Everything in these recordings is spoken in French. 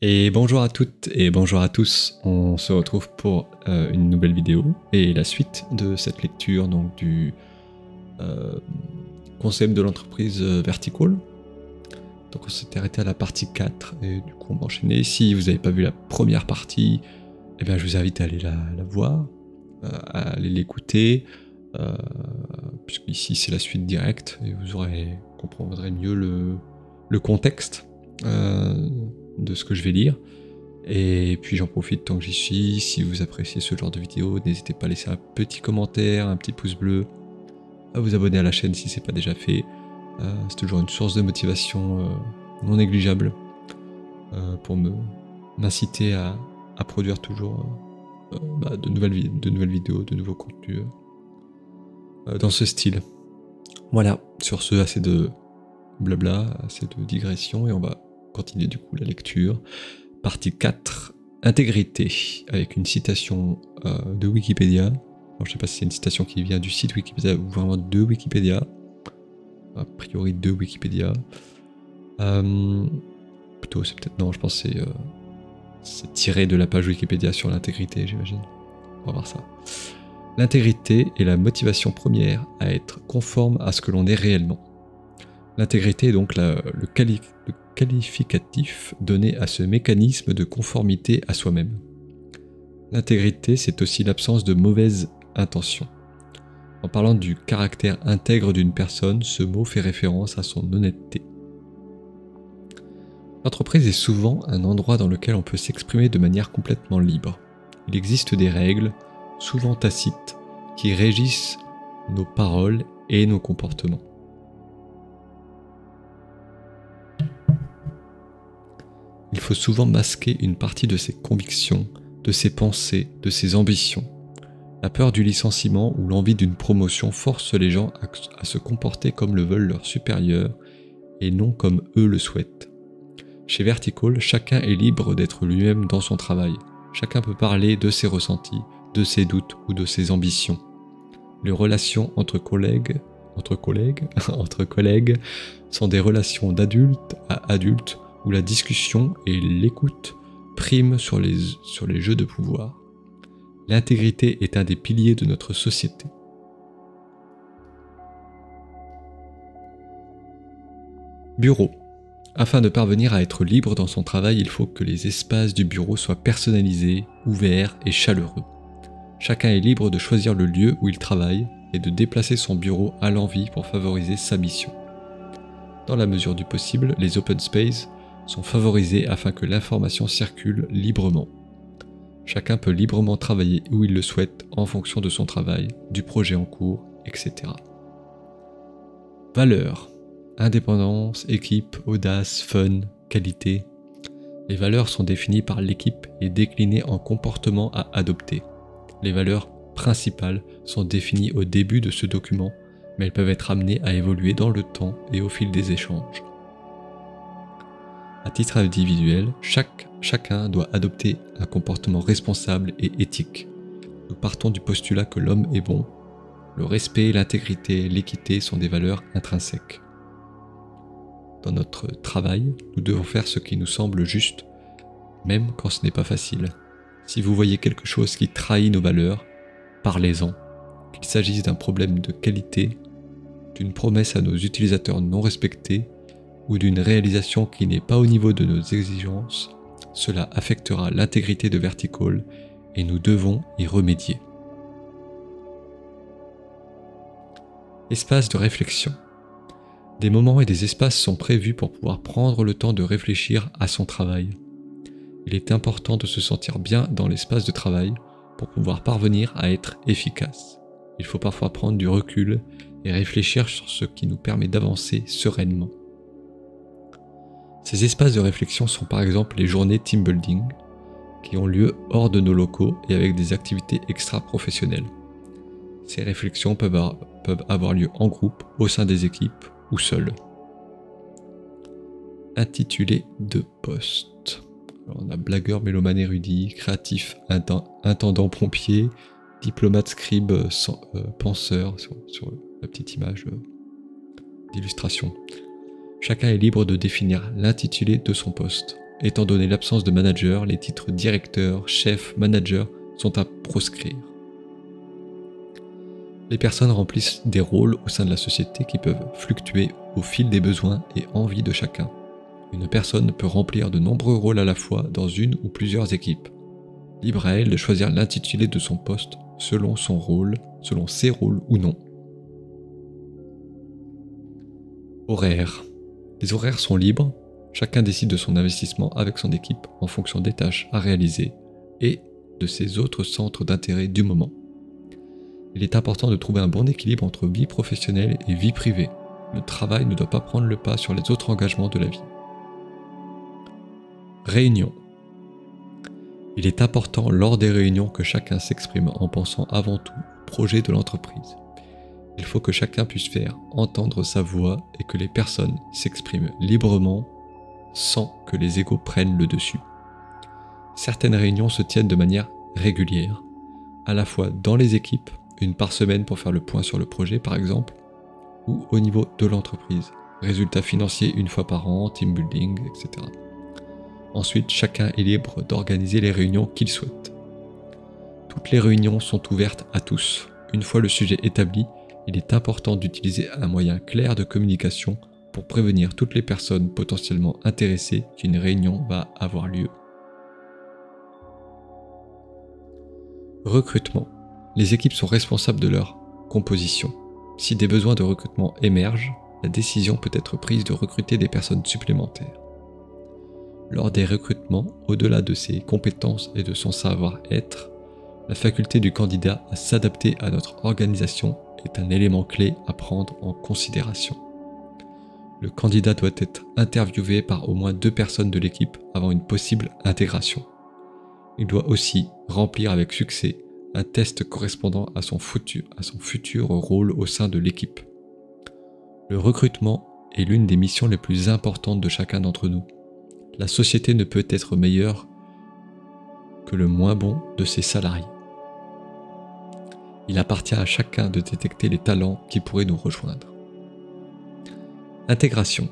Et bonjour à toutes et bonjour à tous, on se retrouve pour une nouvelle vidéo et la suite de cette lecture donc du concept de l'entreprise Vertical. Donc on s'était arrêté à la partie 4 et du coup on va enchaîner. Si vous n'avez pas vu la première partie, eh bien, je vous invite à aller la voir, à aller l'écouter, puisqu'ici c'est la suite directe et vous comprendrez mieux le contexte de ce que je vais lire. Et puis j'en profite tant que j'y suis, si vous appréciez ce genre de vidéo, n'hésitez pas à laisser un petit commentaire, un petit pouce bleu, à vous abonner à la chaîne si c'est pas déjà fait. C'est toujours une source de motivation non négligeable pour m'inciter à produire toujours de nouvelles vidéos, de nouveaux contenus dans ce style. Voilà, sur ce, assez de blabla, assez de digression, et on va continuer du coup la lecture. Partie 4, intégrité, avec une citation de Wikipédia. Alors, je sais pas si c'est une citation qui vient du site Wikipédia ou vraiment de Wikipédia. A priori de Wikipédia. Plutôt, c'est peut-être... Non, je pense que c'est tiré de la page Wikipédia sur l'intégrité, j'imagine. On va voir ça. L'intégrité est la motivation première à être conforme à ce que l'on est réellement. L'intégrité est donc le qualificatif donné à ce mécanisme de conformité à soi-même. L'intégrité, c'est aussi l'absence de mauvaises intentions. En parlant du caractère intègre d'une personne, ce mot fait référence à son honnêteté. L'entreprise est souvent un endroit dans lequel on peut s'exprimer de manière complètement libre. Il existe des règles, souvent tacites, qui régissent nos paroles et nos comportements. Il faut souvent masquer une partie de ses convictions, de ses pensées, de ses ambitions. La peur du licenciement ou l'envie d'une promotion force les gens à se comporter comme le veulent leurs supérieurs et non comme eux le souhaitent. Chez Vertical, chacun est libre d'être lui-même dans son travail. Chacun peut parler de ses ressentis, de ses doutes ou de ses ambitions. Les relations entre collègues sont des relations d'adulte à adulte où la discussion et l'écoute priment sur les jeux de pouvoir. L'intégrité est un des piliers de notre société. Bureau. Afin de parvenir à être libre dans son travail, il faut que les espaces du bureau soient personnalisés, ouverts et chaleureux. Chacun est libre de choisir le lieu où il travaille et de déplacer son bureau à l'envi pour favoriser sa mission. Dans la mesure du possible, les open space sont favorisés afin que l'information circule librement. Chacun peut librement travailler où il le souhaite en fonction de son travail, du projet en cours, etc. Valeurs. Indépendance, équipe, audace, fun, qualité. Les valeurs sont définies par l'équipe et déclinées en comportements à adopter. Les valeurs principales sont définies au début de ce document, mais elles peuvent être amenées à évoluer dans le temps et au fil des échanges. À titre individuel, chacun doit adopter un comportement responsable et éthique. Nous partons du postulat que l'homme est bon. Le respect, l'intégrité, l'équité sont des valeurs intrinsèques. Dans notre travail, nous devons faire ce qui nous semble juste, même quand ce n'est pas facile. Si vous voyez quelque chose qui trahit nos valeurs, parlez-en. Qu'il s'agisse d'un problème de qualité, d'une promesse à nos utilisateurs non respectée, ou d'une réalisation qui n'est pas au niveau de nos exigences, cela affectera l'intégrité de Vertical et nous devons y remédier. Espace de réflexion. Des moments et des espaces sont prévus pour pouvoir prendre le temps de réfléchir à son travail. Il est important de se sentir bien dans l'espace de travail pour pouvoir parvenir à être efficace. Il faut parfois prendre du recul et réfléchir sur ce qui nous permet d'avancer sereinement. Ces espaces de réflexion sont par exemple les journées team building, qui ont lieu hors de nos locaux et avec des activités extra-professionnelles. Ces réflexions peuvent avoir lieu en groupe, au sein des équipes ou seules. Intitulé de poste. Alors on a blagueur, mélomane, érudit, créatif, intendant, pompier, diplomate, scribe, penseur, sur la petite image d'illustration. Chacun est libre de définir l'intitulé de son poste. étant donné l'absence de manager, les titres directeur, chef, manager sont à proscrire. Les personnes remplissent des rôles au sein de la société qui peuvent fluctuer au fil des besoins et envies de chacun. Une personne peut remplir de nombreux rôles à la fois dans une ou plusieurs équipes. Libre à elle de choisir l'intitulé de son poste selon son rôle, selon ses rôles ou non. Horaires. Les horaires sont libres, chacun décide de son investissement avec son équipe en fonction des tâches à réaliser et de ses autres centres d'intérêt du moment. Il est important de trouver un bon équilibre entre vie professionnelle et vie privée. Le travail ne doit pas prendre le pas sur les autres engagements de la vie. Réunion. Il est important lors des réunions que chacun s'exprime en pensant avant tout au projet de l'entreprise. Il faut que chacun puisse faire entendre sa voix et que les personnes s'expriment librement sans que les égos prennent le dessus. Certaines réunions se tiennent de manière régulière, à la fois dans les équipes, une par semaine pour faire le point sur le projet par exemple, ou au niveau de l'entreprise, résultats financiers une fois par an, team building, etc. Ensuite, chacun est libre d'organiser les réunions qu'il souhaite. Toutes les réunions sont ouvertes à tous. Une fois le sujet établi, il est important d'utiliser un moyen clair de communication pour prévenir toutes les personnes potentiellement intéressées qu'une réunion va avoir lieu. Recrutement. Les équipes sont responsables de leur composition. Si des besoins de recrutement émergent, la décision peut être prise de recruter des personnes supplémentaires. Lors des recrutements, au-delà de ses compétences et de son savoir-être, la faculté du candidat à s'adapter à notre organisation est un élément clé à prendre en considération. Le candidat doit être interviewé par au moins 2 personnes de l'équipe avant une possible intégration. Il doit aussi remplir avec succès un test correspondant à son futur rôle au sein de l'équipe. Le recrutement est l'une des missions les plus importantes de chacun d'entre nous. La société ne peut être meilleure que le moins bon de ses salariés. Il appartient à chacun de détecter les talents qui pourraient nous rejoindre. Intégration.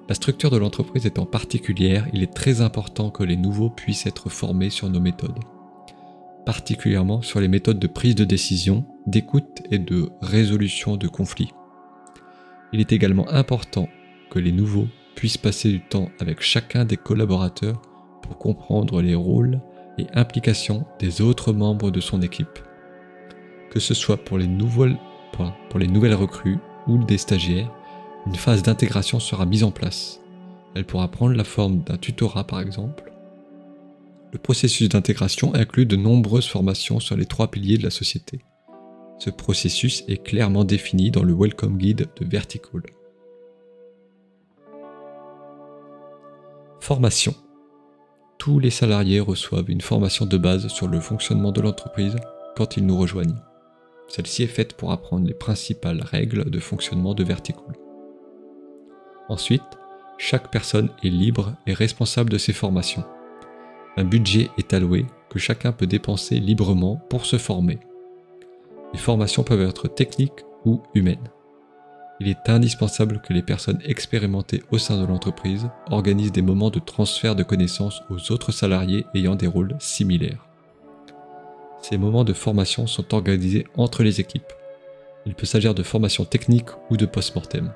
La structure de l'entreprise étant particulière, il est très important que les nouveaux puissent être formés sur nos méthodes, particulièrement sur les méthodes de prise de décision, d'écoute et de résolution de conflits. Il est également important que les nouveaux puissent passer du temps avec chacun des collaborateurs pour comprendre les rôles et implications des autres membres de son équipe. Que ce soit pour les nouvelles recrues ou des stagiaires, une phase d'intégration sera mise en place. Elle pourra prendre la forme d'un tutorat par exemple. Le processus d'intégration inclut de nombreuses formations sur les 3 piliers de la société. Ce processus est clairement défini dans le Welcome Guide de Vertical. Formation. Tous les salariés reçoivent une formation de base sur le fonctionnement de l'entreprise quand ils nous rejoignent. Celle-ci est faite pour apprendre les principales règles de fonctionnement de Vertical. Ensuite, chaque personne est libre et responsable de ses formations. Un budget est alloué que chacun peut dépenser librement pour se former. Les formations peuvent être techniques ou humaines. Il est indispensable que les personnes expérimentées au sein de l'entreprise organisent des moments de transfert de connaissances aux autres salariés ayant des rôles similaires. Ces moments de formation sont organisés entre les équipes. Il peut s'agir de formation technique ou de post-mortem.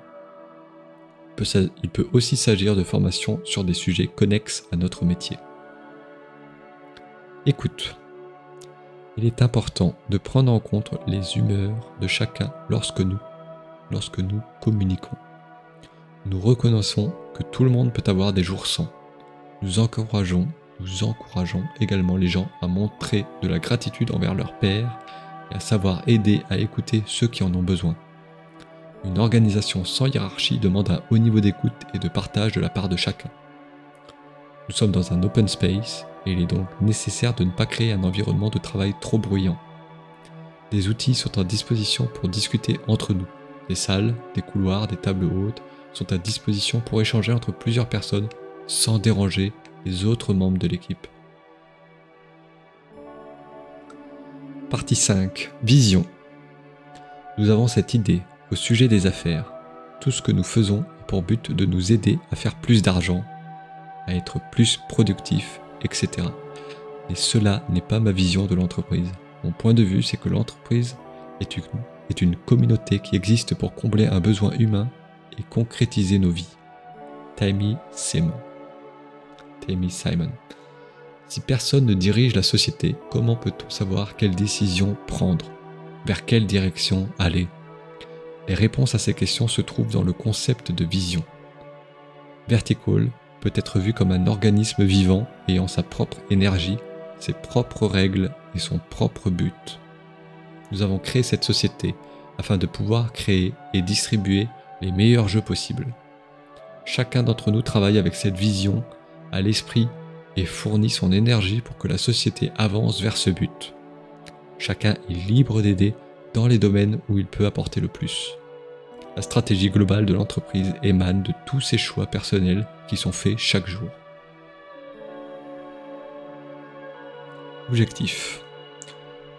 Il peut aussi s'agir de formation sur des sujets connexes à notre métier. Écoute. Il est important de prendre en compte les humeurs de chacun lorsque nous communiquons. Nous reconnaissons que tout le monde peut avoir des jours sans. Nous encourageons également les gens à montrer de la gratitude envers leurs pairs et à savoir aider à écouter ceux qui en ont besoin. Une organisation sans hiérarchie demande un haut niveau d'écoute et de partage de la part de chacun. Nous sommes dans un open space et il est donc nécessaire de ne pas créer un environnement de travail trop bruyant. Des outils sont à disposition pour discuter entre nous. Des salles, des couloirs, des tables hautes sont à disposition pour échanger entre plusieurs personnes sans déranger les autres membres de l'équipe. Partie 5. Vision. Nous avons cette idée au sujet des affaires. Tout ce que nous faisons a pour but de nous aider à faire plus d'argent, à être plus productif, etc. Et cela n'est pas ma vision de l'entreprise. Mon point de vue, c'est que l'entreprise est une communauté qui existe pour combler un besoin humain et concrétiser nos vies. Tammy Simon. Si personne ne dirige la société, comment peut-on savoir quelle décision prendre? Vers quelle direction aller? Les réponses à ces questions se trouvent dans le concept de vision. Vertical peut être vu comme un organisme vivant ayant sa propre énergie, ses propres règles et son propre but. Nous avons créé cette société afin de pouvoir créer et distribuer les meilleurs jeux possibles. Chacun d'entre nous travaille avec cette vision à l'esprit et fournit son énergie pour que la société avance vers ce but. Chacun est libre d'aider dans les domaines où il peut apporter le plus. La stratégie globale de l'entreprise émane de tous ces choix personnels qui sont faits chaque jour. Objectif.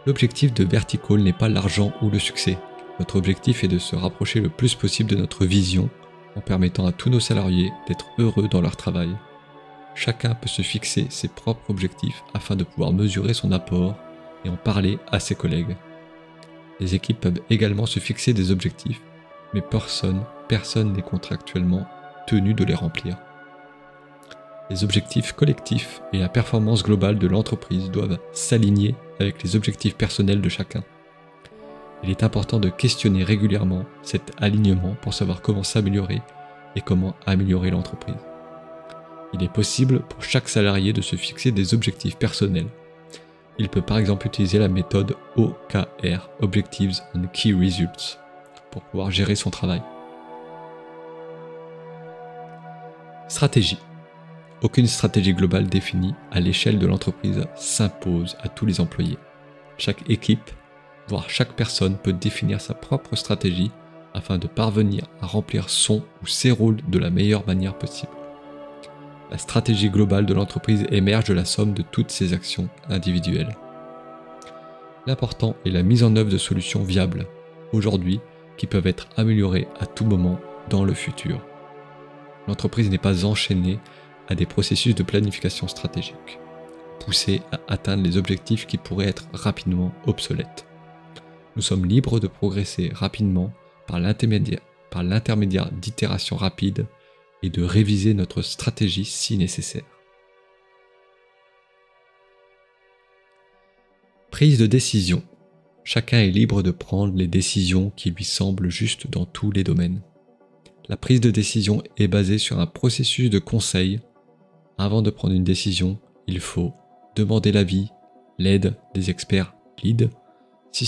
L'objectif de Vertical n'est pas l'argent ou le succès. Notre objectif est de se rapprocher le plus possible de notre vision en permettant à tous nos salariés d'être heureux dans leur travail. Chacun peut se fixer ses propres objectifs afin de pouvoir mesurer son apport et en parler à ses collègues. Les équipes peuvent également se fixer des objectifs, mais personne n'est contractuellement tenu de les remplir. Les objectifs collectifs et la performance globale de l'entreprise doivent s'aligner avec les objectifs personnels de chacun. Il est important de questionner régulièrement cet alignement pour savoir comment s'améliorer et comment améliorer l'entreprise. Il est possible pour chaque salarié de se fixer des objectifs personnels. Il peut par exemple utiliser la méthode OKR, Objectives and Key Results, pour pouvoir gérer son travail. Stratégie. Aucune stratégie globale définie à l'échelle de l'entreprise s'impose à tous les employés. Chaque équipe, voire chaque personne peut définir sa propre stratégie afin de parvenir à remplir son ou ses rôles de la meilleure manière possible. La stratégie globale de l'entreprise émerge de la somme de toutes ses actions individuelles. L'important est la mise en œuvre de solutions viables, aujourd'hui, qui peuvent être améliorées à tout moment dans le futur. L'entreprise n'est pas enchaînée à des processus de planification stratégique, poussés à atteindre les objectifs qui pourraient être rapidement obsolètes. Nous sommes libres de progresser rapidement par l'intermédiaire d'itérations rapides et de réviser notre stratégie si nécessaire. Prise de décision. Chacun est libre de prendre les décisions qui lui semblent justes dans tous les domaines. La prise de décision est basée sur un processus de conseil. Avant de prendre une décision, il faut demander l'avis, l'aide des experts lead, si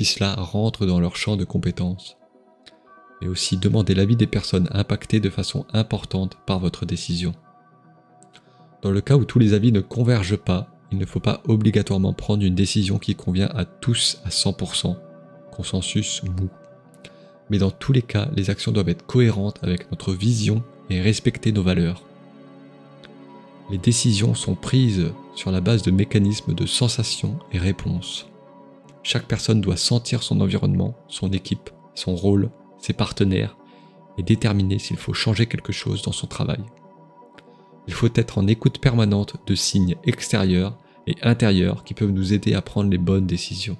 cela rentre dans leur champ de compétences, mais aussi demander l'avis des personnes impactées de façon importante par votre décision. Dans le cas où tous les avis ne convergent pas, il ne faut pas obligatoirement prendre une décision qui convient à tous à 100%, consensus mou. Mais dans tous les cas, les actions doivent être cohérentes avec notre vision et respecter nos valeurs. Les décisions sont prises sur la base de mécanismes de sensation et réponse. Chaque personne doit sentir son environnement, son équipe, son rôle, ses partenaires et déterminer s'il faut changer quelque chose dans son travail. Il faut être en écoute permanente de signes extérieurs et intérieurs qui peuvent nous aider à prendre les bonnes décisions.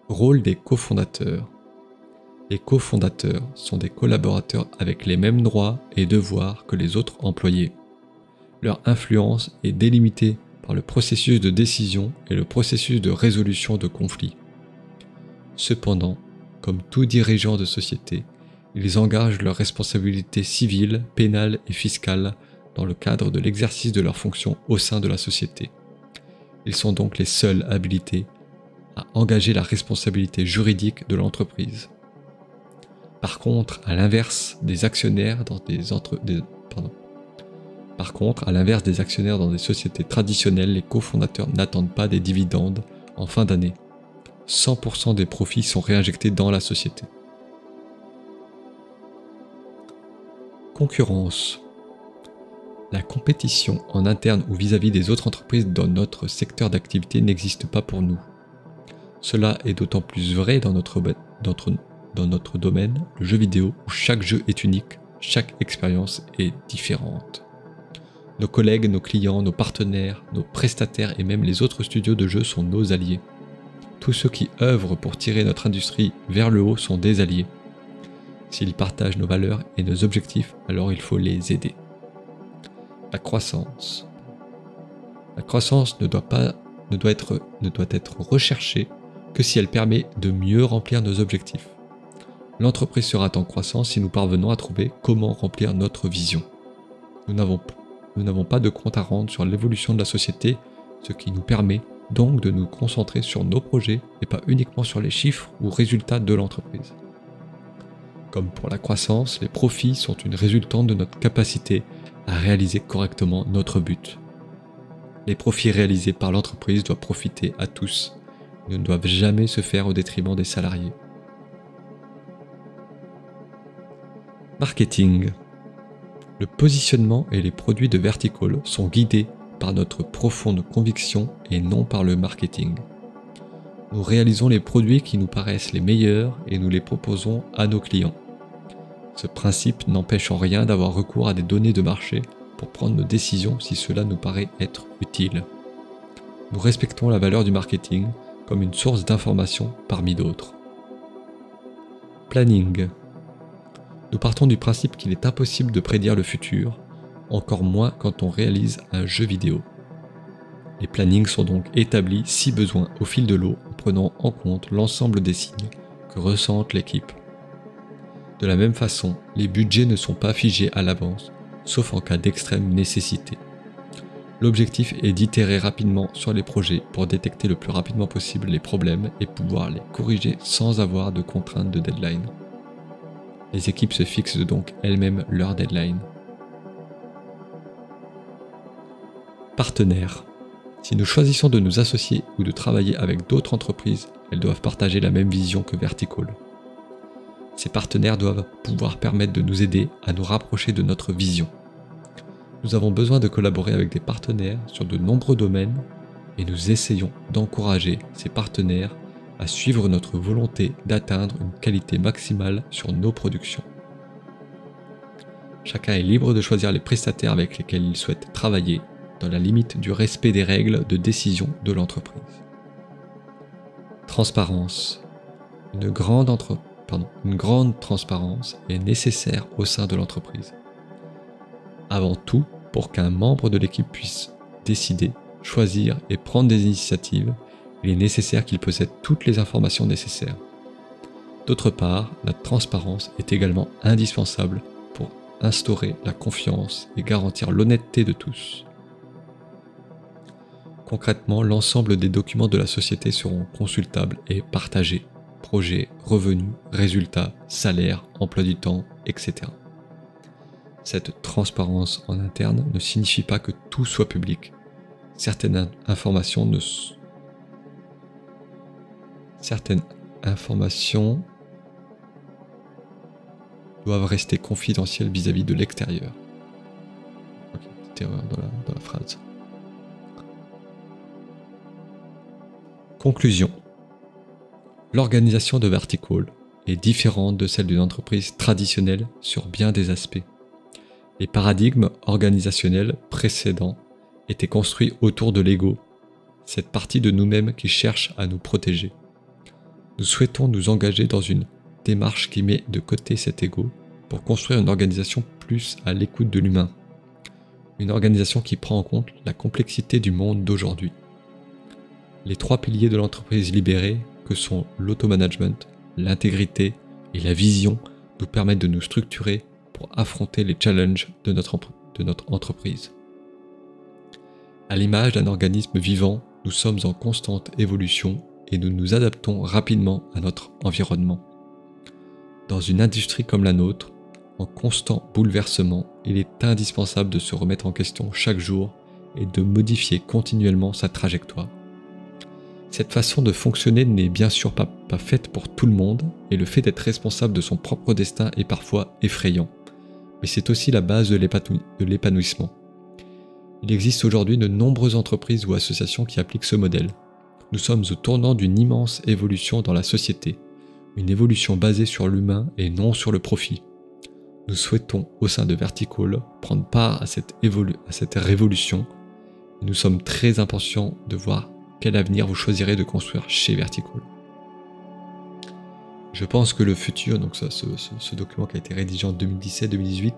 Rôle des cofondateurs. Les cofondateurs sont des collaborateurs avec les mêmes droits et devoirs que les autres employés. Leur influence est délimitée par le processus de décision et le processus de résolution de conflits. Cependant, comme tout dirigeant de société, ils engagent leurs responsabilités civiles, pénales et fiscales dans le cadre de l'exercice de leurs fonctions au sein de la société. Ils sont donc les seuls habilités à engager la responsabilité juridique de l'entreprise. Par contre, à l'inverse des actionnaires dans des sociétés traditionnelles, les cofondateurs n'attendent pas des dividendes en fin d'année. 100% des profits sont réinjectés dans la société. Concurrence. La compétition en interne ou vis-à-vis des autres entreprises dans notre secteur d'activité n'existe pas pour nous. Cela est d'autant plus vrai dans notre domaine, le jeu vidéo, où chaque jeu est unique, Chaque expérience est différente. Nos collègues, nos clients, nos partenaires, nos prestataires et même les autres studios de jeux sont nos alliés. Tous ceux qui œuvrent pour tirer notre industrie vers le haut sont des alliés. S'ils partagent nos valeurs et nos objectifs, alors il faut les aider. La croissance. La croissance ne doit être recherchée que si elle permet de mieux remplir nos objectifs. L'entreprise sera en croissance si nous parvenons à trouver comment remplir notre vision. Nous n'avons pas de compte à rendre sur l'évolution de la société, ce qui nous permet donc de nous concentrer sur nos projets et pas uniquement sur les chiffres ou résultats de l'entreprise. Comme pour la croissance, les profits sont une résultante de notre capacité à réaliser correctement notre but. Les profits réalisés par l'entreprise doivent profiter à tous. Ils ne doivent jamais se faire au détriment des salariés. Marketing. Le positionnement et les produits de Vertical sont guidés par notre profonde conviction et non par le marketing. Nous réalisons les produits qui nous paraissent les meilleurs et nous les proposons à nos clients. Ce principe n'empêche en rien d'avoir recours à des données de marché pour prendre nos décisions si cela nous paraît être utile. Nous respectons la valeur du marketing comme une source d'information parmi d'autres. Planning. Nous partons du principe qu'il est impossible de prédire le futur, encore moins quand on réalise un jeu vidéo. Les plannings sont donc établis si besoin au fil de l'eau en prenant en compte l'ensemble des signes que ressente l'équipe. De la même façon, les budgets ne sont pas figés à l'avance, sauf en cas d'extrême nécessité. L'objectif est d'itérer rapidement sur les projets pour détecter le plus rapidement possible les problèmes et pouvoir les corriger sans avoir de contraintes de deadline. Les équipes se fixent donc elles-mêmes leur deadline. Partenaires. Si nous choisissons de nous associer ou de travailler avec d'autres entreprises, elles doivent partager la même vision que Vertical. Ces partenaires doivent pouvoir permettre de nous aider à nous rapprocher de notre vision. Nous avons besoin de collaborer avec des partenaires sur de nombreux domaines et nous essayons d'encourager ces partenaires à suivre notre volonté d'atteindre une qualité maximale sur nos productions. Chacun est libre de choisir les prestataires avec lesquels il souhaite travailler dans la limite du respect des règles de décision de l'entreprise. Transparence. Une grande transparence est nécessaire au sein de l'entreprise. Avant tout, pour qu'un membre de l'équipe puisse décider, choisir et prendre des initiatives, il est nécessaire qu'il possède toutes les informations nécessaires. D'autre part, la transparence est également indispensable pour instaurer la confiance et garantir l'honnêteté de tous. Concrètement, l'ensemble des documents de la société seront consultables et partagés. Projets, revenus, résultats, salaires, emploi du temps, etc. Cette transparence en interne ne signifie pas que tout soit public. Certaines informations doivent rester confidentielles vis-à-vis de l'extérieur. Ok, petite erreur dans la phrase. Conclusion. L'organisation de Vertical est différente de celle d'une entreprise traditionnelle sur bien des aspects. Les paradigmes organisationnels précédents étaient construits autour de l'ego, cette partie de nous-mêmes qui cherche à nous protéger. Nous souhaitons nous engager dans une démarche qui met de côté cet ego pour construire une organisation plus à l'écoute de l'humain. Une organisation qui prend en compte la complexité du monde d'aujourd'hui. Les trois piliers de l'entreprise libérée, que sont l'automanagement, l'intégrité et la vision, nous permettent de nous structurer pour affronter les challenges de notre entreprise. À l'image d'un organisme vivant, nous sommes en constante évolution et nous nous adaptons rapidement à notre environnement. Dans une industrie comme la nôtre, en constant bouleversement, il est indispensable de se remettre en question chaque jour et de modifier continuellement sa trajectoire. Cette façon de fonctionner n'est bien sûr pas faite pour tout le monde et le fait d'être responsable de son propre destin est parfois effrayant. Mais c'est aussi la base de l'épanouissement. Il existe aujourd'hui de nombreuses entreprises ou associations qui appliquent ce modèle. Nous sommes au tournant d'une immense évolution dans la société, une évolution basée sur l'humain et non sur le profit. nous souhaitons au sein de Vertical prendre part à cette révolution. Nous sommes très impatients de voir quel avenir vous choisirez de construire chez Vertical. Je pense que le futur, donc ça, ce document qui a été rédigé en 2017-2018,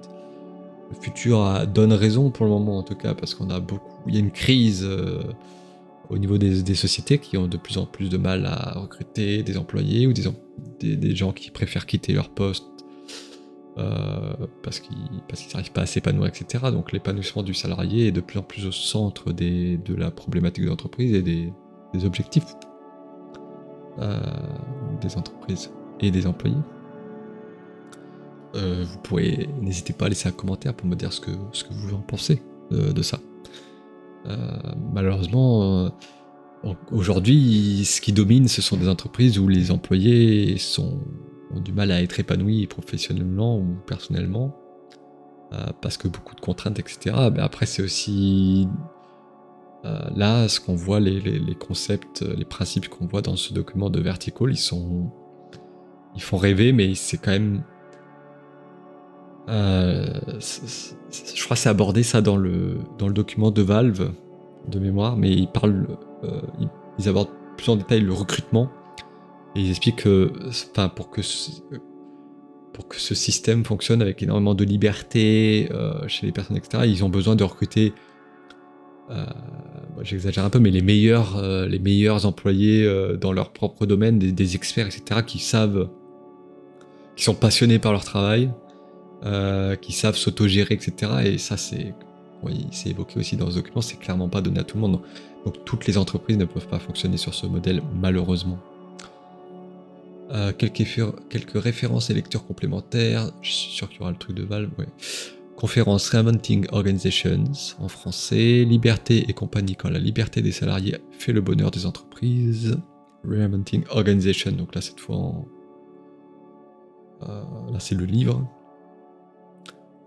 le futur donne raison pour le moment en tout cas, parce qu'on a il y a une crise au niveau des sociétés qui ont de plus en plus de mal à recruter des employés ou des gens qui préfèrent quitter leur poste parce qu'ils n'arrivent pas à s'épanouir, etc. Donc l'épanouissement du salarié est de plus en plus au centre de la problématique de l'entreprise et des objectifs des entreprises et des employés. Vous pourrez, n'hésitez pas à laisser un commentaire pour me dire ce que vous en pensez de ça. Malheureusement, aujourd'hui, ce qui domine, ce sont des entreprises où les employés ont du mal à être épanouis professionnellement ou personnellement, parce que beaucoup de contraintes, etc. Mais après, c'est aussi là, ce qu'on voit, les concepts, les principes qu'on voit dans ce document de Vertical, ils font rêver, mais c'est quand même... je crois que c'est abordé ça dans le document de Valve, de mémoire, mais ils abordent plus en détail le recrutement, et ils expliquent que pour que ce système fonctionne avec énormément de liberté chez les personnes, etc., ils ont besoin de recruter... j'exagère un peu, mais les meilleurs employés dans leur propre domaine, des experts, etc., qui sont passionnés par leur travail, qui savent s'autogérer, etc. Et ça, c'est évoqué aussi dans ce document, c'est clairement pas donné à tout le monde. Donc toutes les entreprises ne peuvent pas fonctionner sur ce modèle, malheureusement. Quelques références et lectures complémentaires. Je suis sûr qu'il y aura le truc de Valve, ouais. Conférence Reinventing Organizations en français, Liberté et compagnie quand la liberté des salariés fait le bonheur des entreprises. Reinventing Organization, donc là cette fois là c'est le livre.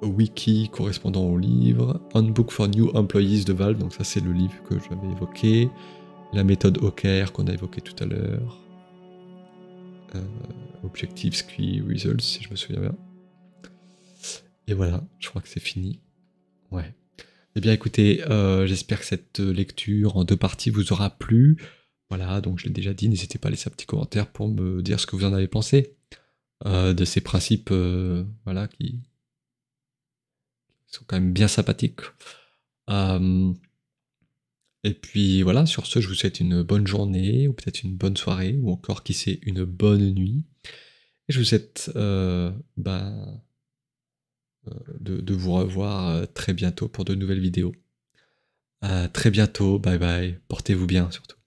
A wiki correspondant au livre. Handbook for New Employees de Valve, donc ça c'est le livre que j'avais évoqué. La méthode OKR qu'on a évoqué tout à l'heure. Objectives, Key Results, si je me souviens bien. Et voilà, je crois que c'est fini. Ouais. Eh bien écoutez, j'espère que cette lecture en 2 parties vous aura plu. Voilà, donc je l'ai déjà dit, n'hésitez pas à laisser un petit commentaire pour me dire ce que vous en avez pensé. De ces principes voilà, qui sont quand même bien sympathiques. Et puis voilà, sur ce, je vous souhaite une bonne journée, ou peut-être une bonne soirée, ou encore, qui sait, une bonne nuit. Et je vous souhaite de vous revoir très bientôt pour de nouvelles vidéos. À très bientôt, bye bye, portez-vous bien surtout.